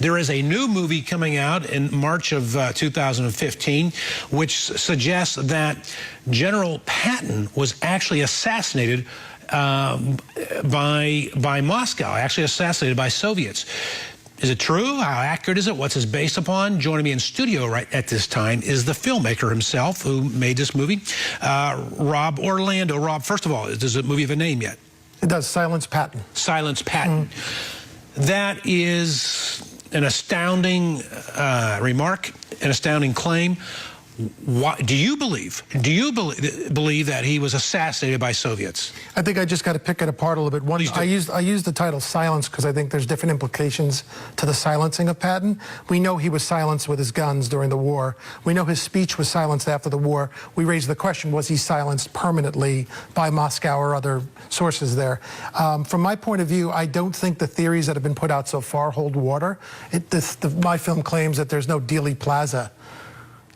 There is a new movie coming out in March of 2015, which suggests that General Patton was actually assassinated by Moscow, actually assassinated by Soviets. Is it true? How accurate is it? What's it based upon? Joining me in studio right at this time is the filmmaker himself who made this movie, Rob Orlando. Rob, first of all, does the movie have a name yet? It does. Silence Patton. Silence Patton. That is an astounding remark, an astounding claim. Why, do you believe that he was assassinated by Soviets? I think I just got to pick it apart a little bit. One, I used the title silence because I think there's different implications to the silencing of Patton. We know he was silenced with his guns during the war. We know his speech was silenced after the war. We raised the question, was he silenced permanently by Moscow or other sources there? From my point of view, I don't think the theories that have been put out so far hold water. My film claims that there's no Dealey Plaza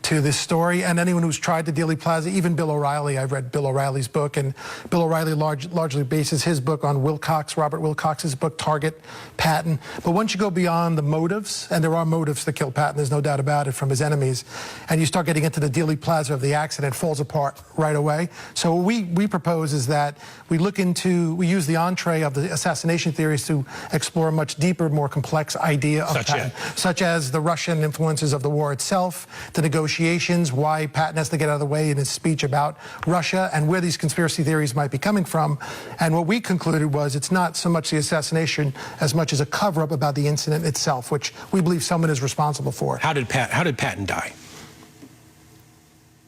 to this story, and anyone who's tried to Dealey Plaza, even Bill O'Reilly, I've read Bill O'Reilly's book, and Bill O'Reilly largely bases his book on Robert Wilcox's book, Target, Patton. But once you go beyond the motives, and there are motives to kill Patton, there's no doubt about it, from his enemies, and you start getting into the Dealey Plaza of the accident, it falls apart right away. So what we propose is that we use the entree of the assassination theories to explore a much deeper, more complex idea of Patton, such as the Russian influences of the war itself, the negotiations, why Patton has to get out of the way in his speech about Russia, and where these conspiracy theories might be coming from. And what we concluded was it's not so much the assassination as much as a cover-up about the incident itself, which we believe someone is responsible for. How did Patton die?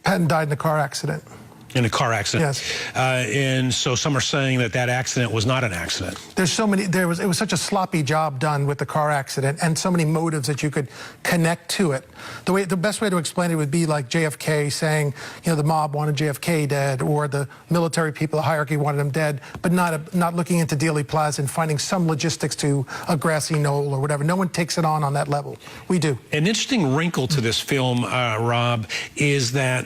Patton died in a car accident. In a car accident? Yes. And so some are saying that that accident was not an accident. There's so many, it was such a sloppy job done with the car accident, and so many motives that you could connect to it. The best way to explain it would be like JFK saying, you know, the mob wanted JFK dead, or the military people, the hierarchy wanted him dead, but not looking into Dealey Plaza and finding some logistics to a grassy knoll or whatever. No one takes it on that level. We do. An interesting wrinkle to this film, Rob, is that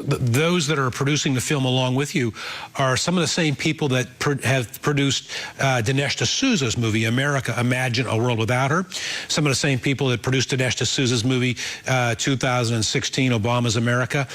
those that are producing the film along with you are some of the same people that have produced Dinesh D'Souza's movie, America, Imagine a World Without Her. Some of the same people that produced Dinesh D'Souza's movie, 2016, Obama's America.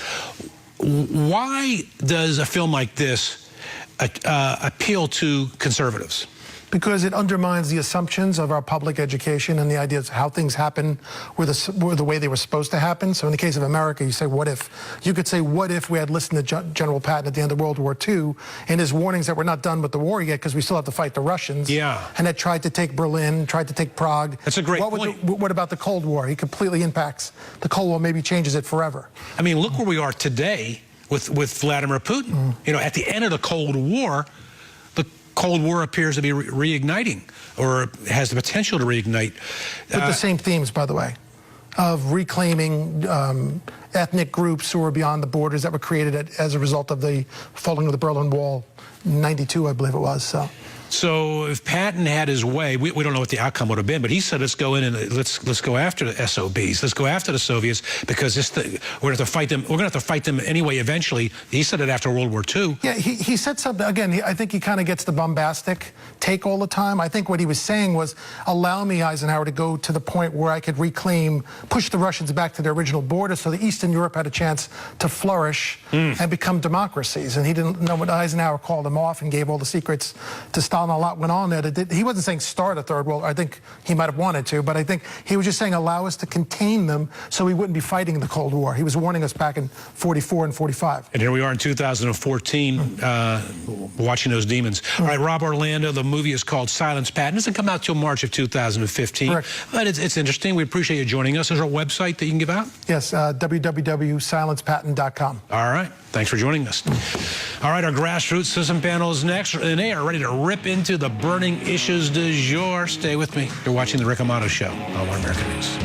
Why does a film like this appeal to conservatives? Because it undermines the assumptions of our public education and the ideas of how things happen were the way they were supposed to happen. So in the case of America, you say, what if? You could say, what if we had listened to General Patton at the end of World War II and his warnings that we're not done with the war yet because we still have to fight the Russians. Yeah. And that tried to take Berlin, tried to take Prague. That's a great point. What about the Cold War? He completely impacts the Cold War, maybe changes it forever. I mean, look where we are today with Vladimir Putin. You know, at the end of the Cold War, Cold War appears to be reigniting, or has the potential to reignite. With the same themes, by the way, of reclaiming ethnic groups who were beyond the borders that were created as a result of the falling of the Berlin Wall in '92, I believe it was. So if Patton had his way, we don't know what the outcome would have been, but he said, let's go in and let's go after the SOBs. Let's go after the Soviets, because we're going to have to fight them. We're going to have to fight them anyway eventually. He said it after World War II. Yeah, he said something, again, I think he kind of gets the bombastic take all the time. I think what he was saying was, allow me, Eisenhower, to go to the point where I could push the Russians back to their original border so that Eastern Europe had a chance to flourish and become democracies. And he didn't know what Eisenhower called him off and gave all the secrets to Stalin. A lot went on there. He wasn't saying start a third world. I think he might have wanted to, but I think he was just saying allow us to contain them so we wouldn't be fighting the Cold War. He was warning us back in 44 and 45. And here we are in 2014 watching those demons. All right, Rob Orlando, the movie is called Silence Patton. It doesn't come out till March of 2015. Correct. But it's interesting. We appreciate you joining us. Is there a website that you can give out? Yes, www.silencepatton.com. All right. Thanks for joining us. All right, our grassroots system panel is next, and they are ready to rip into the burning issues du jour. Stay with me. You're watching The Rick Amato Show on One American News.